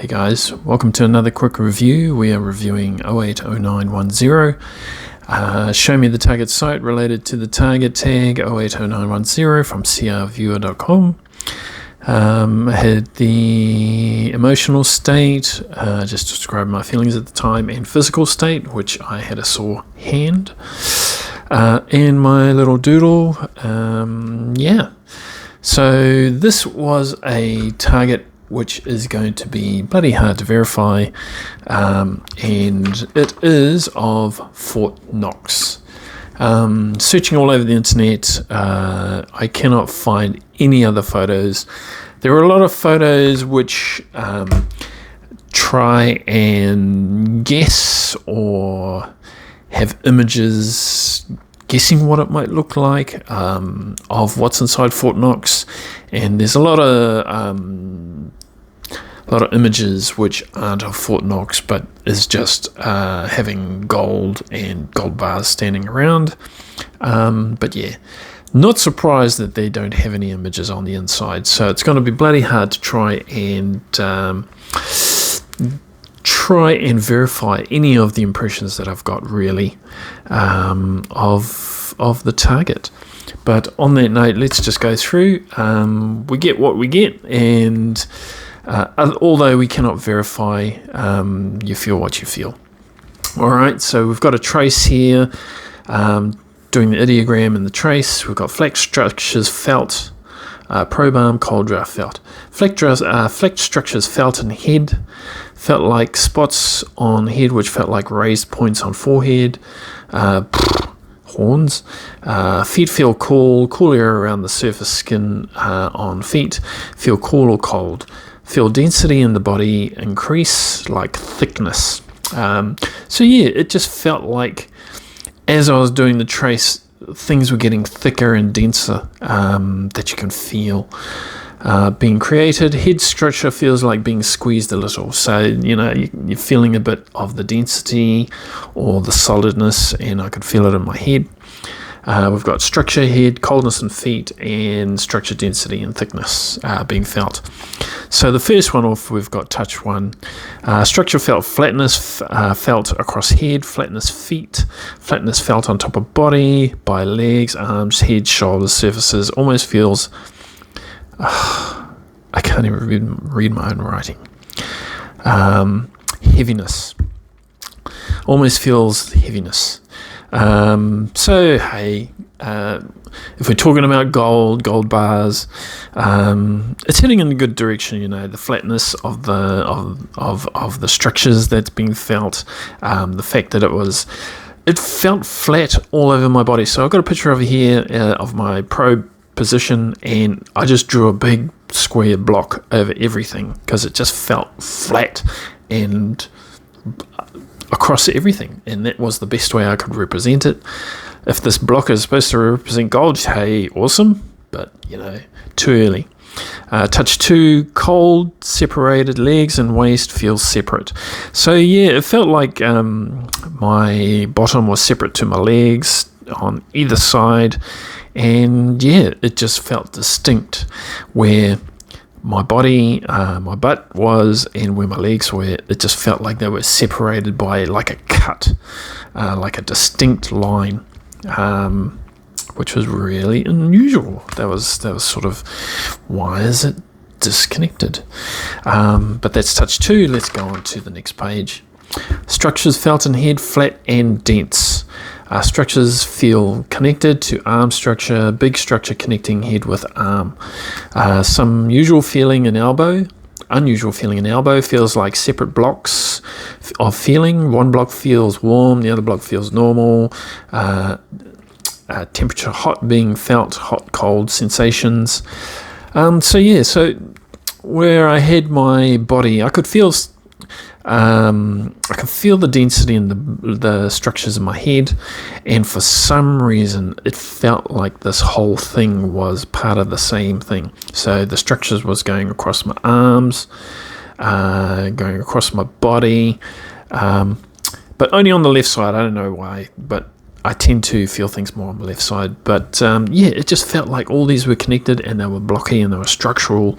Hey guys, welcome to another quick review. We are reviewing 080910. Show me the target site related to the target tag 080910 from crviewer.com. I had the emotional state, just describe my feelings at the time, and physical state, which I had a sore hand, and my little doodle. So this was a target which is going to be bloody hard to verify, and it is of Fort Knox. Searching all over the internet, I cannot find any other photos. There are a lot of photos which try and guess or have images guessing what it might look like of what's inside Fort Knox, and there's a lot of images which aren't of Fort Knox but is just having gold and gold bars standing around, but yeah, not surprised that they don't have any images on the inside, so it's going to be bloody hard to try and verify any of the impressions that I've got, really, of the target. But on that note, let's just go through. We get what we get, and although we cannot verify, you feel what you feel. All right, so we've got a trace here, doing the ideogram and the trace. We've got flex structures felt, probe arm, cold draft felt. Flex structures felt in head, felt like spots on head, which felt like raised points on forehead, horns. Feet feel cool air around the surface skin on feet, feel cool or cold. Feel density in the body increase, like thickness. So yeah, it just felt like as I was doing the trace, things were getting thicker and denser, that you can feel being created. Head structure feels like being squeezed a little, so you're feeling a bit of the density or the solidness, and I could feel it in my head. We've got structure, head, coldness in feet, and structure, density, and thickness being felt. So the first one off, we've got touch one. Structure felt, flatness felt across head, flatness feet, flatness felt on top of body, by legs, arms, head, shoulders, surfaces. Almost feels, I can't even read my own writing. Heaviness. Almost feels heaviness. So hey, if we're talking about gold bars, it's heading in a good direction. The flatness of the structures that's being felt, the fact that it felt flat all over my body. So I've got a picture over here of my probe position, and I just drew a big square block over everything because it just felt flat and across everything, and that was the best way I could represent it. If this block is supposed to represent gold, hey, awesome, but too early. Touch two, cold, separated, legs and waist feel separate. So yeah, it felt like my bottom was separate to my legs on either side, and yeah, it just felt distinct where my body, my butt was, and where my legs were. It just felt like they were separated by like a cut, like a distinct line, which was really unusual. That was sort of, why is it disconnected? But that's touch two. Let's go on to the next page. Structures felt in head, flat and dense. Structures feel connected to arm structure, big structure connecting head with arm. Some usual feeling in elbow, unusual feeling in elbow, feels like separate blocks of feeling. One block feels warm, the other block feels normal. Temperature hot being felt, hot, cold sensations. So where I had my body, I could feel the density in the structures in my head, and for some reason it felt like this whole thing was part of the same thing. So the structures was going across my arms, going across my body, but only on the left side. I don't know why, but I tend to feel things more on the left side. But it just felt like all these were connected, and they were blocky, and they were structural.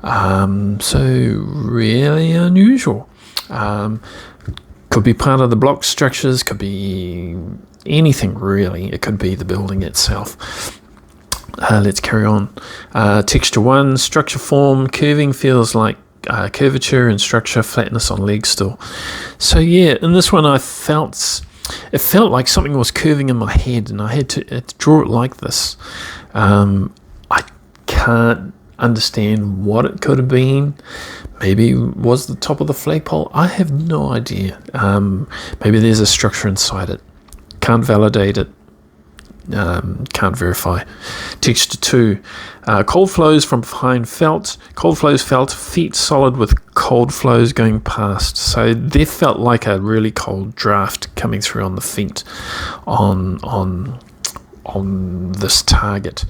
So really unusual. Could be part of the block structures, could be anything really. It could be the building itself. Let's carry on. Texture 1, structure form, curving feels like curvature and structure, flatness on legs still. So yeah, in this one it felt like something was curving in my head, and I had to draw it like this. I can't understand what it could have been. Maybe it was the top of the flagpole. I have no idea. Maybe there's a structure inside it. Can't validate it. Can't verify. Texture 2, cold flows from behind felt. Cold flows felt, feet solid with cold flows going past. So there felt like a really cold draft coming through on the feet on this target.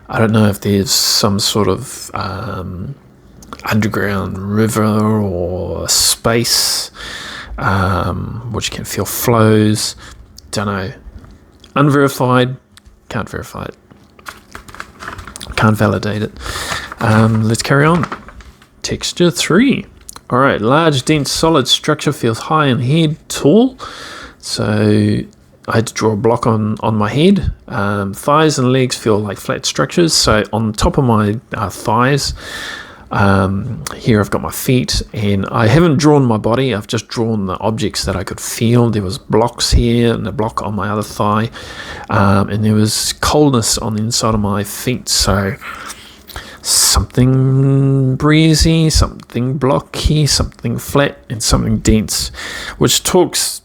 I don't know if there's some sort of underground river or space which can feel flows. Don't know. Unverified, can't verify it, can't validate it. Let's carry on. Texture 3. All right, large, dense, solid structure feels high in head, tall. So I had to draw a block on my head. Thighs and legs feel like flat structures. So on top of my thighs, here I've got my feet, and I haven't drawn my body. I've just drawn the objects that I could feel. There was blocks here and a block on my other thigh, and there was coldness on the inside of my feet. So something breezy, something blocky, something flat, and something dense, which talks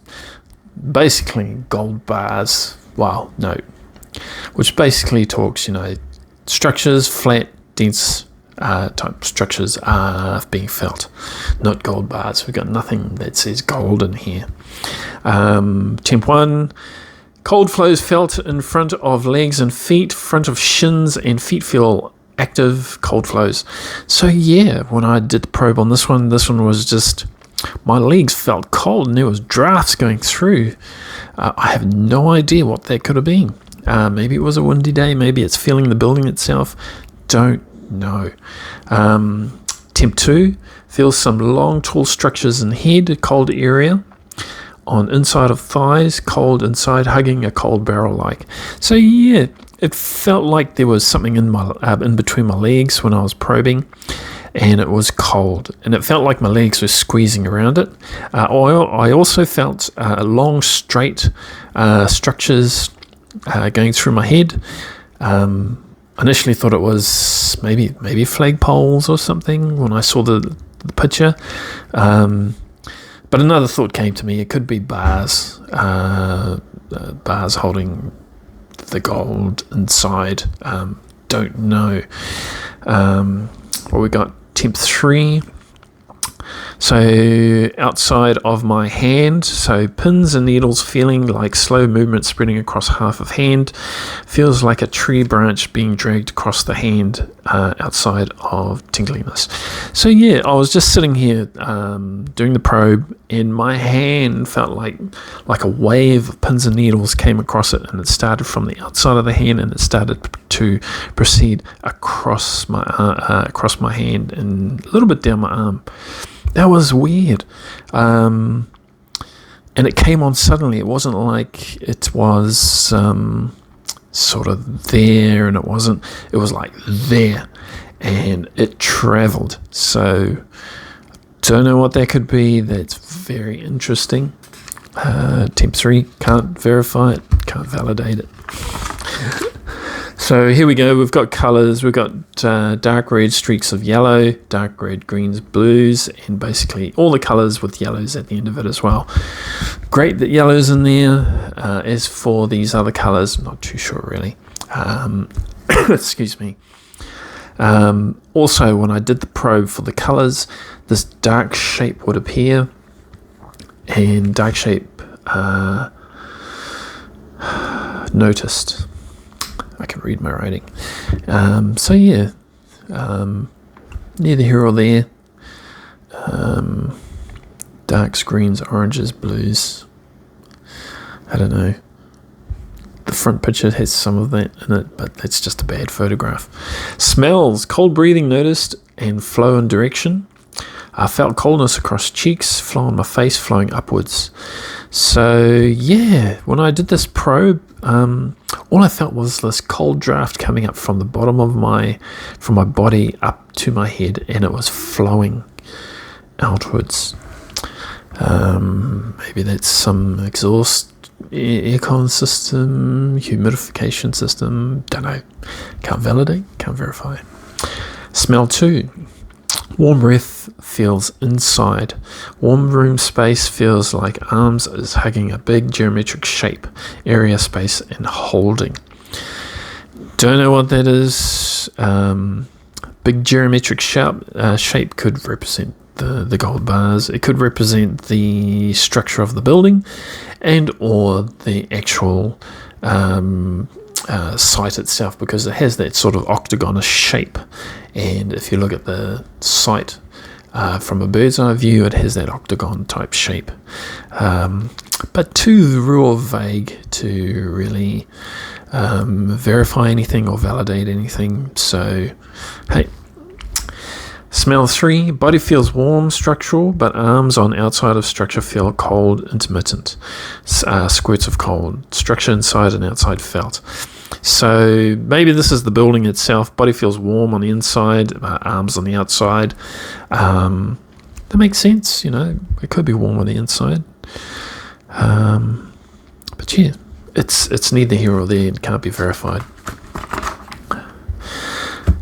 basically gold bars. Well, no, which basically talks, structures, flat, dense type structures are being felt, not gold bars. We've got nothing that says gold in here. Temp 1, cold flows felt in front of legs and feet, front of shins and feet feel active, cold flows. So yeah, when I did the probe on this one was just, my legs felt cold and there was drafts going through. I have no idea what that could have been. Maybe it was a windy day, maybe it's feeling the building itself. Don't know. Temp 2, feels some long tall structures in head, cold area on inside of thighs, cold inside, hugging a cold barrel like. So yeah, it felt like there was something in between my legs when I was probing, and it was cold, and it felt like my legs were squeezing around it. I also felt long straight structures going through my head. Initially thought it was maybe flagpoles or something when I saw the picture, but another thought came to me. It could be bars holding the gold inside. Don't know. Well, we got temp 3. So outside of my hand, so pins and needles feeling like slow movement spreading across half of hand, feels like a tree branch being dragged across the hand, outside of tingliness. So yeah, I was just sitting here doing the probe, and my hand felt like a wave of pins and needles came across it, and it started from the outside of the hand and it started to proceed across my hand and a little bit down my arm. That was weird. And it came on suddenly. It wasn't like it was sort of there, and it wasn't. It was like there, and it travelled. So don't know what that could be. That's very interesting. Temp 3, can't verify it, can't validate it. So here we go. We've got colours. We've got dark red streaks of yellow, dark red, greens, blues, and basically all the colours with yellows at the end of it as well. Great that yellow's in there. As for these other colours, I'm not too sure really. Excuse me. Also, when I did the probe for the colours, this dark shape would appear, and dark shape noticed. I can read my writing. So yeah, neither here or there. Darks, greens, oranges, blues. I don't know. The front picture has some of that in it, but that's just a bad photograph. Smells, cold breathing noticed, and flow in direction. I felt coldness across cheeks, flow on my face, flowing upwards. So yeah, when I did this probe, all I felt was this cold draft coming up from the bottom of from my body up to my head, and it was flowing outwards. Maybe that's some exhaust aircon system, humidification system, don't know. Can't validate, can't verify. Smell 2. Warm breath feels inside. Warm room space feels like arms is hugging a big geometric shape, area, space, and holding. Don't know what that is. Big geometric shape could represent the gold bars. It could represent the structure of the building and or the actual site itself, because it has that sort of octagonal shape, and if you look at the site from a bird's eye view, it has that octagon type shape, but too real vague to really verify anything or validate anything. So hey, smell 3. Body feels warm, structural, but arms on outside of structure feel cold, intermittent. Squirts of cold. Structure inside and outside felt. So maybe this is the building itself. Body feels warm on the inside, arms on the outside. That makes sense, you know. It could be warm on the inside. But yeah, it's neither here or there. It can't be verified.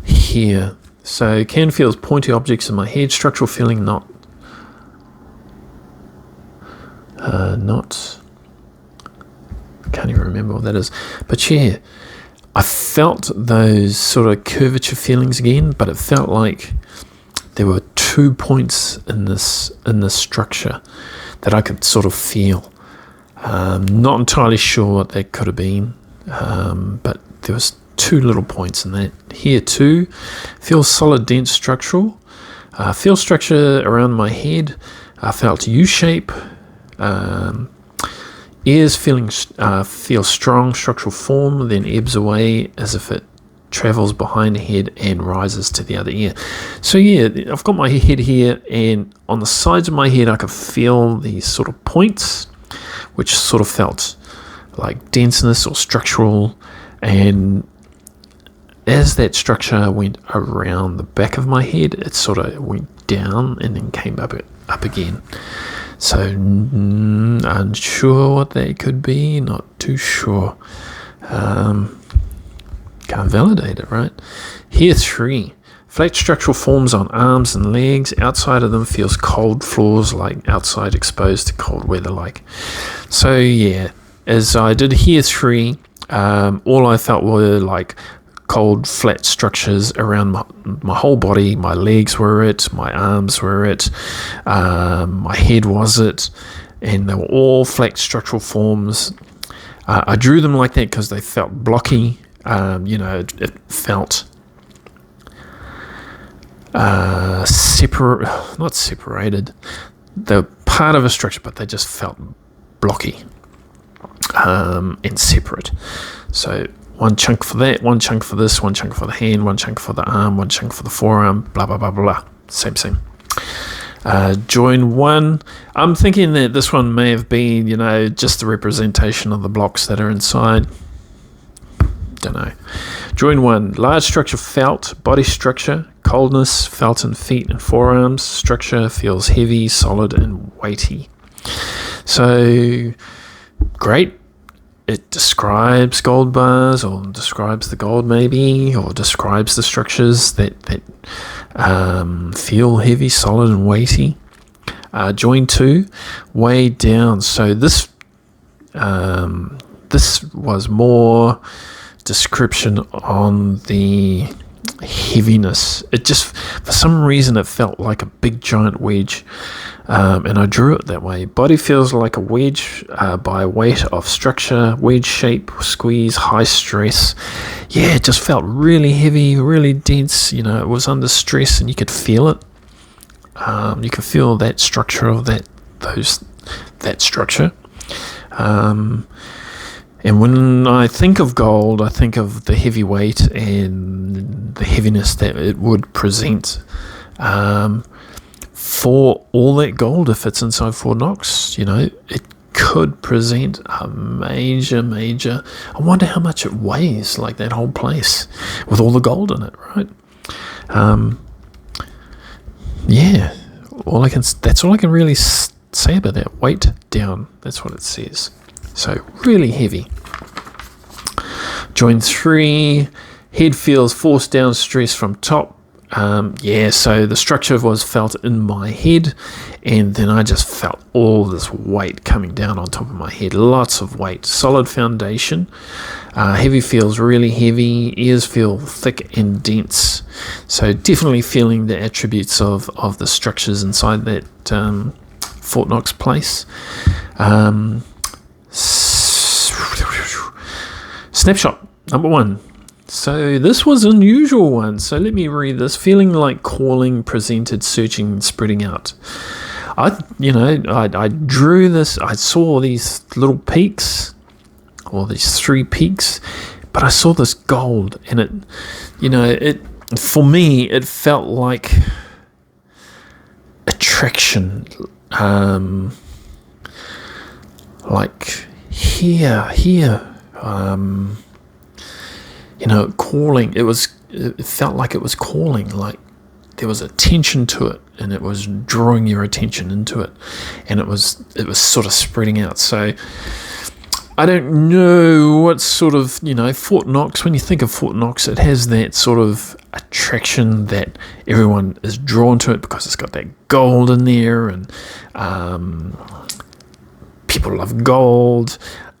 Here. So can feels pointy objects in my head. Structural feeling not. Can't even remember what that is. But yeah, I felt those sort of curvature feelings again, but it felt like there were 2 points in this structure that I could sort of feel. Not entirely sure what that could have been, but there was 2 little points in that. Here too, feels solid, dense, structural. Feel structure around my head. I felt U-shape. Ears feel strong, structural form, then ebbs away as if it travels behind the head and rises to the other ear. So yeah, I've got my head here, and on the sides of my head I could feel these sort of points, which sort of felt like denseness or structural, and as that structure went around the back of my head, it sort of went down and then came up again. So unsure what they could be, not too sure. Can't validate it, right? Here 3. Flat structural forms on arms and legs. Outside of them feels cold, floors like outside exposed to cold weather like. So yeah, as I did here 3, all I felt were like cold, flat structures around my whole body. My legs were it, my arms were it, my head was it, and they were all flat structural forms. I drew them like that because they felt blocky. It felt not separated. They're part of a structure, but they just felt blocky and separate. So one chunk for that, one chunk for this, one chunk for the hand, one chunk for the arm, one chunk for the forearm, blah, blah, blah, blah. Same. Join 1. I'm thinking that this one may have been, just the representation of the blocks that are inside. Don't know. Join 1. Large structure felt, body structure, coldness, felt in feet and forearms. Structure feels heavy, solid, and weighty. So, great. It describes gold bars, or describes the gold maybe, or describes the structures that feel heavy, solid, and weighty. Join 2, way down. So this was more description on the heaviness. It just, for some reason, it felt like a big giant wedge. And I drew it that way. Body feels like a wedge by weight of structure, wedge shape, squeeze, high stress. Yeah, it just felt really heavy, really dense. It was under stress, and you could feel it. You could feel that structure of that structure. And when I think of gold, I think of the heavy weight and the heaviness that it would present. For all that gold, if it's inside 4 knox, it could present a major. I wonder how much it weighs, like that whole place, with all the gold in it, right? That's all I can really say about that. Weight down, that's what it says. So really heavy. Join 3, head feels forced down, stress from top. So the structure was felt in my head, and then I just felt all this weight coming down on top of my head. Lots of weight. Solid foundation. Heavy feels really heavy. Ears feel thick and dense. So definitely feeling the attributes of the structures inside that Fort Knox place. Snapshot number 1. So this was an unusual one. So let me read this. Feeling like calling, presented, searching, spreading out. I drew this. I saw these little peaks, or these 3 peaks, but I saw this gold, and it for me it felt like attraction, like here. Calling. It felt like it was calling, like there was attention to it, and it was drawing your attention into it, and it was sort of spreading out. So I don't know what sort of, Fort Knox, when you think of Fort Knox, it has that sort of attraction that everyone is drawn to it because it's got that gold in there, and people love gold.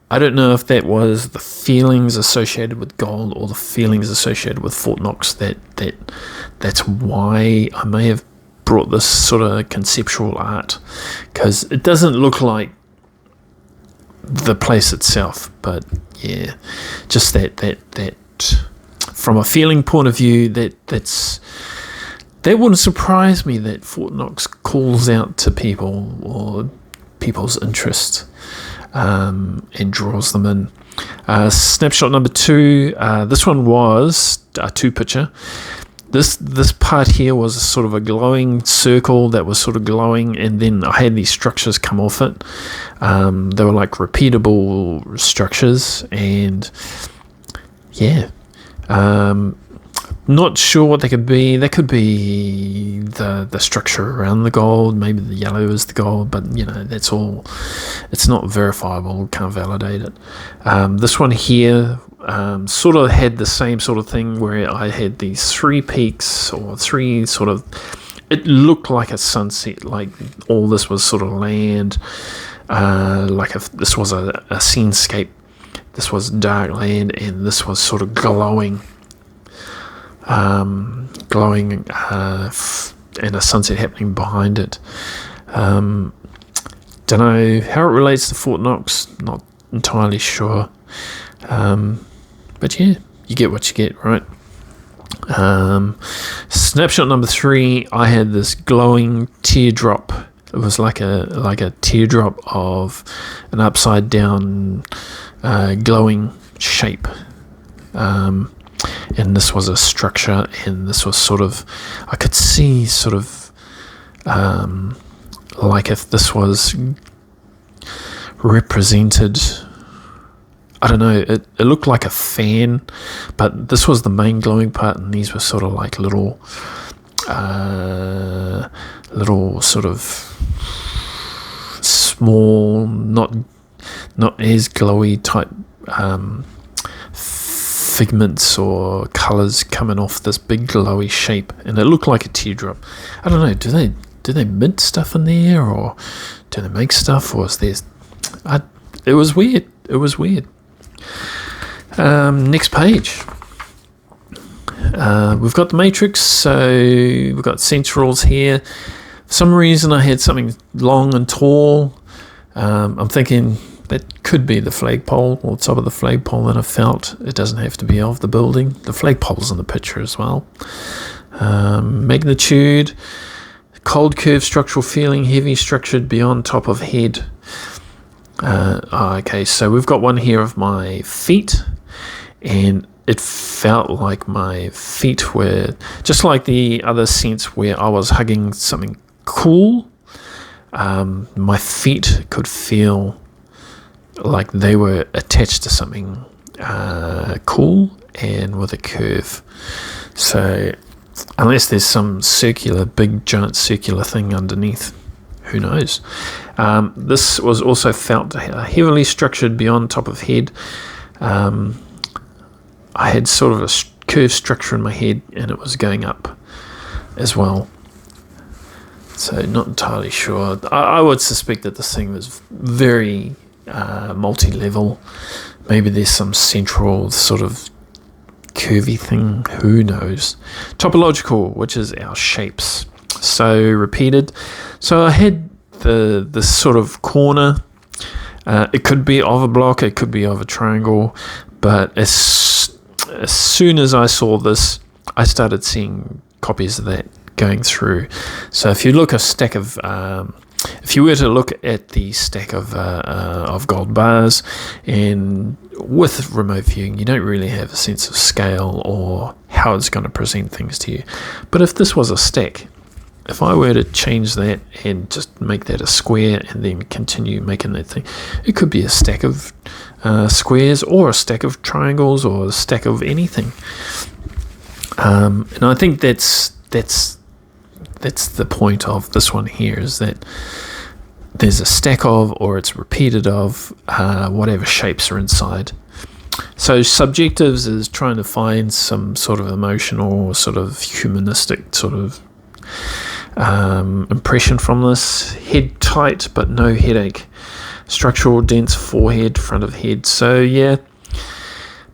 I don't know if that was the feelings associated with gold or the feelings associated with Fort Knox that's why I may have brought this sort of conceptual art, because it doesn't look like the place itself, but yeah, just that from a feeling point of view, that wouldn't surprise me that Fort Knox calls out to people or people's interest. And draws them in. Snapshot number 2. This one was a 2-picture. This part here was sort of a glowing circle that was sort of glowing, and then I had these structures come off it. They were like repeatable structures, and not sure what they could be. They could be the structure around the gold. Maybe the yellow is the gold, but that's all. It's not verifiable. Can't validate it. This one here sort of had the same sort of thing where I had these 3 peaks, or 3 sort of. It looked like a sunset. Like all this was sort of land. Like if this was a scenescape. This was dark land, and this was sort of glowing. And a sunset happening behind it. Don't know how it relates to Fort Knox, not entirely sure. But yeah, you get what you get, right? Snapshot number 3, I had this glowing teardrop. It was like a teardrop of an upside down glowing shape. And this was a structure, and this was sort of, I could see sort of like if this was represented, I don't know, it looked like a fan, but this was the main glowing part, and these were sort of like little sort of small, not as glowy type figments or colours coming off this big glowy shape, and it looked like a teardrop. I don't know, do they mint stuff in there, or do they make stuff, or is there? It was weird. Next page. We've got the matrix, so we've got centrals here. For some reason I had something long and tall. I'm thinking that could be the flagpole, or top of the flagpole that I felt. It doesn't have to be of the building. The flagpole's in the picture as well. Magnitude, cold curve structural feeling, heavy structured beyond top of head. Okay, so we've got one here of my feet, and it felt like my feet were just like the other sense where I was hugging something cool. My feet could feel like they were attached to something cool and with a curve. So unless there's some big giant circular thing underneath, who knows? This was also felt heavily structured beyond top of head. I had sort of a curved structure in my head, and it was going up as well. So not entirely sure. I would suspect that this thing was very multi-level. Maybe there's some central sort of curvy thing, who knows. Topological, which is our shapes. So repeated. So I had this sort of corner. It could be of a block, it could be of a triangle, but as soon as I saw this, I started seeing copies of that going through. So if you look if you were to look at the stack of gold bars, and with remote viewing, you don't really have a sense of scale or how it's going to present things to you. But if this was a stack, if I were to change that and just make that a square and then continue making that thing, it could be a stack of squares or a stack of triangles or a stack of anything. And I think that's the point of this one here, is that there's a stack of, or it's repeated of, whatever shapes are inside. So subjectives is trying to find some sort of emotional, sort of humanistic sort of impression from this. Head tight but no headache. Structural dense forehead, front of head. So yeah,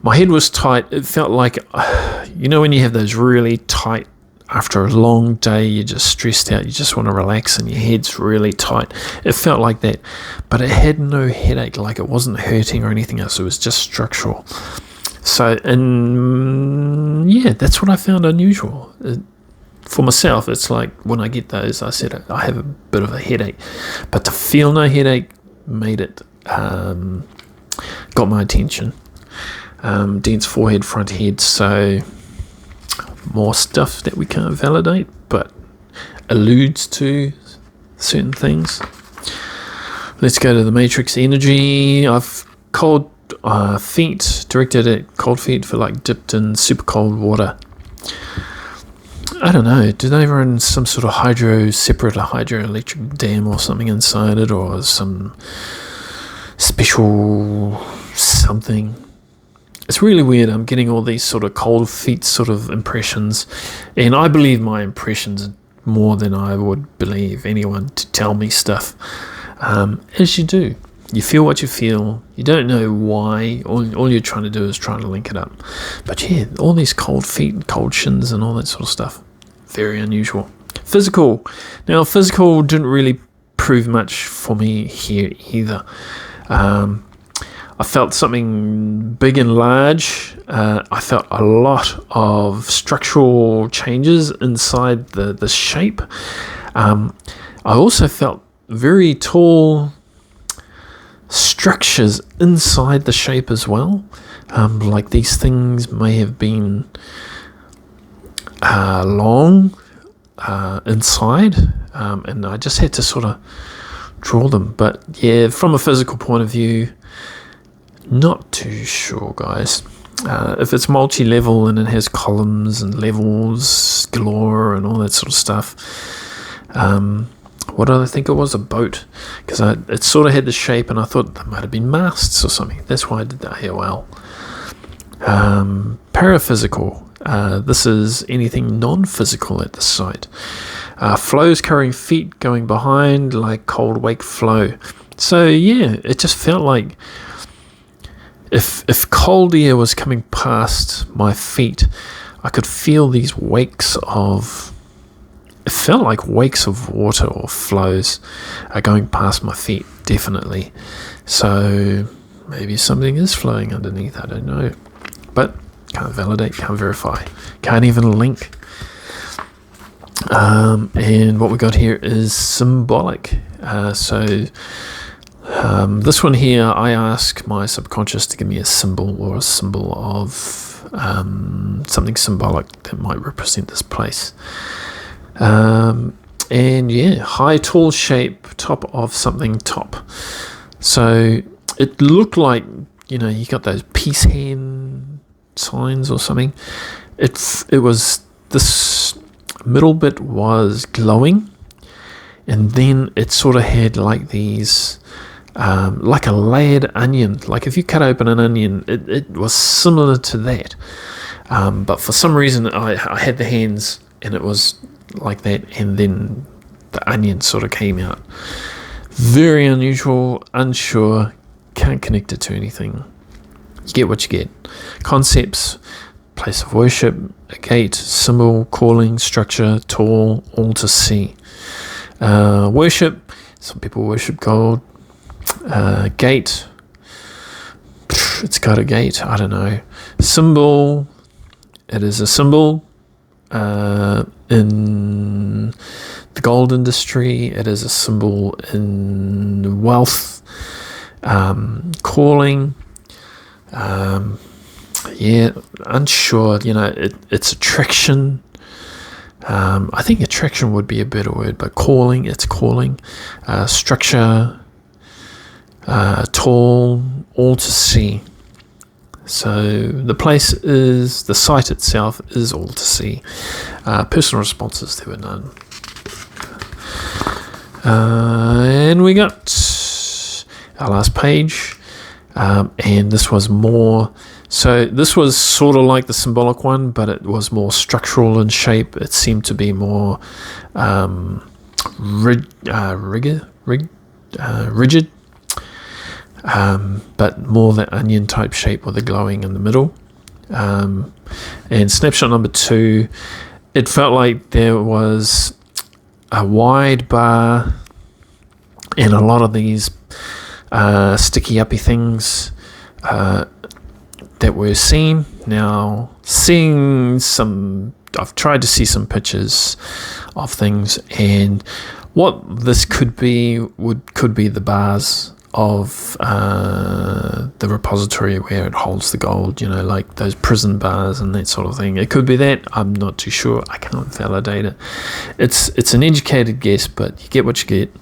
my head was tight. It felt like, when you have those really tight, after a long day, you're just stressed out, you just want to relax and your head's really tight. It felt like that, but it had no headache, like it wasn't hurting or anything else. It was just structural. So, and yeah, that's what I found unusual. For myself, it's like when I get those, I said I have a bit of a headache, but to feel no headache made it, got my attention. Dense forehead, front head, so more stuff that we can't validate, but alludes to certain things. Let's go to the matrix energy. I've cold feet, directed at cold feet for like dipped in super cold water. I don't know, do they run some sort of separate hydroelectric dam or something inside it, or some special something? It's really weird. I'm getting all these sort of cold feet sort of impressions, and I believe my impressions more than I would believe anyone to tell me stuff. As you do. You feel what you feel. You don't know why. All you're trying to do is trying to link it up. But yeah, all these cold feet and cold shins and all that sort of stuff. Very unusual. Physical. Now, physical didn't really prove much for me here either. I felt something big and large. I felt a lot of structural changes inside the shape. I also felt very tall structures inside the shape as well. Like these things may have been long inside, and I just had to sort of draw them. But yeah, from a physical point of view, not too sure, guys. If it's multi-level and it has columns and levels galore and all that sort of stuff, what did I think it was? A boat, because it sort of had the shape, and I thought that might have been masts or something. That's why I did that here. Well, paraphysical. This is anything non-physical at the site. Flows carrying feet going behind, like cold wake flow. So yeah, it just felt like if cold air was coming past my feet, I could feel these wakes of. It felt like wakes of water or flows are going past my feet, definitely. So maybe something is flowing underneath, I don't know. But can't validate, can't verify, can't even link. And what we got here is symbolic. So This one here, I ask my subconscious to give me a symbol or a symbol of something symbolic that might represent this place. And yeah, high, tall shape, top of something top. So it looked like, you know, you got those peace hand signs or something. It was, this middle bit was glowing, and then it sort of had like these, like a layered onion. Like if you cut open an onion, it was similar to that. But for some reason, I had the hands, and it was like that, and then the onion sort of came out. Very unusual, unsure, can't connect it to anything. You get what you get. Concepts: place of worship, a gate, symbol, calling, structure, tall, all to see. Worship, some people worship gold. Gate, it's got a gate, I don't know. Symbol, it is a symbol in the gold industry. It is a symbol in wealth. Calling, yeah, unsure, you know, it's attraction. I think attraction would be a better word, but calling, it's calling. Structure, tall, all to see. So the place is, the site itself is all to see. Personal responses, there were none. And we got our last page, and this was more, so this was sort of like the symbolic one, but it was more structural in shape. It seemed to be more rigid, but more the onion type shape with the glowing in the middle. And snapshot number 2, it felt like there was a wide bar and a lot of these sticky uppy things that we're seeing. Now, seeing some, I've tried to see some pictures of things, and what this could be could be the bars of the repository where it holds the gold, you know, like those prison bars and that sort of thing. It could be that. I'm not too sure. I can't validate it. It's an educated guess, but you get what you get.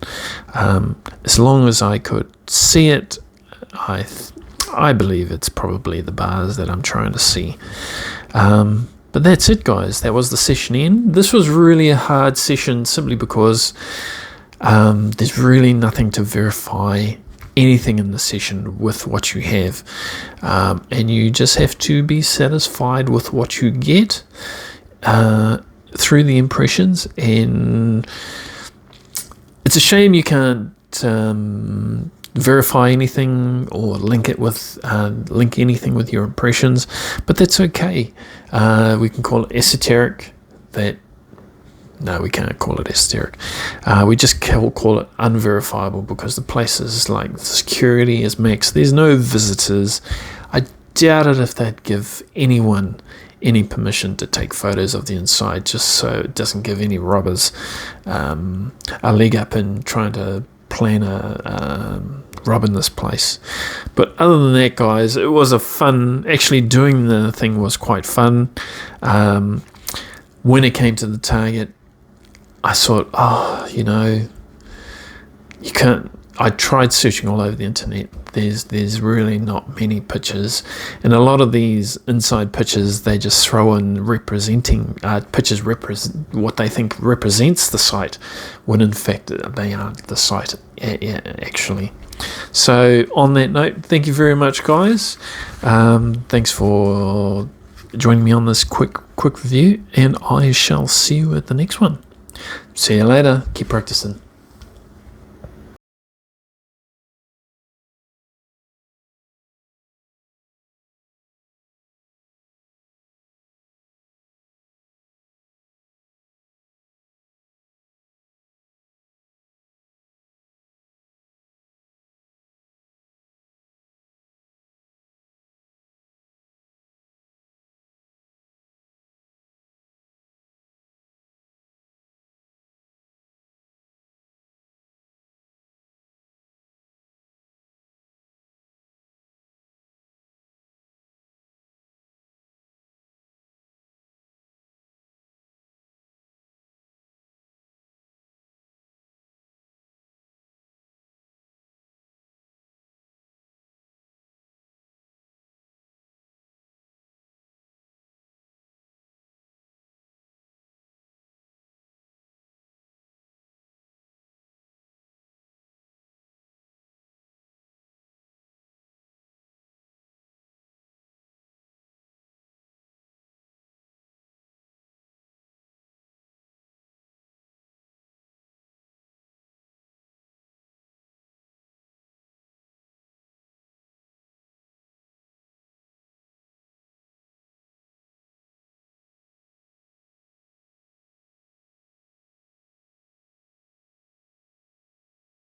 As long as I could see it, I believe it's probably the bars that I'm trying to see. But that's it, guys. That was the session end. This was really a hard session simply because there's really nothing to verify anything in the session with what you have, and you just have to be satisfied with what you get through the impressions. And it's a shame you can't verify anything or link anything with your impressions, but that's okay. We can call it esoteric. No, we can't call it esoteric. We just call it unverifiable, because the place is like, the security is max. There's no visitors. I doubt it if they'd give anyone any permission to take photos of the inside, just so it doesn't give any robbers a leg up in trying to plan a rob in this place. But other than that, guys, it was actually doing the thing was quite fun. When it came to the target, I thought, you know, you can't. I tried searching all over the internet. There's really not many pictures, and a lot of these inside pictures, they just throw in representing pictures what they think represents the site, when in fact they aren't the site actually. So on that note, thank you very much, guys. Thanks for joining me on this quick review, and I shall see you at the next one. See you later. Keep practicing.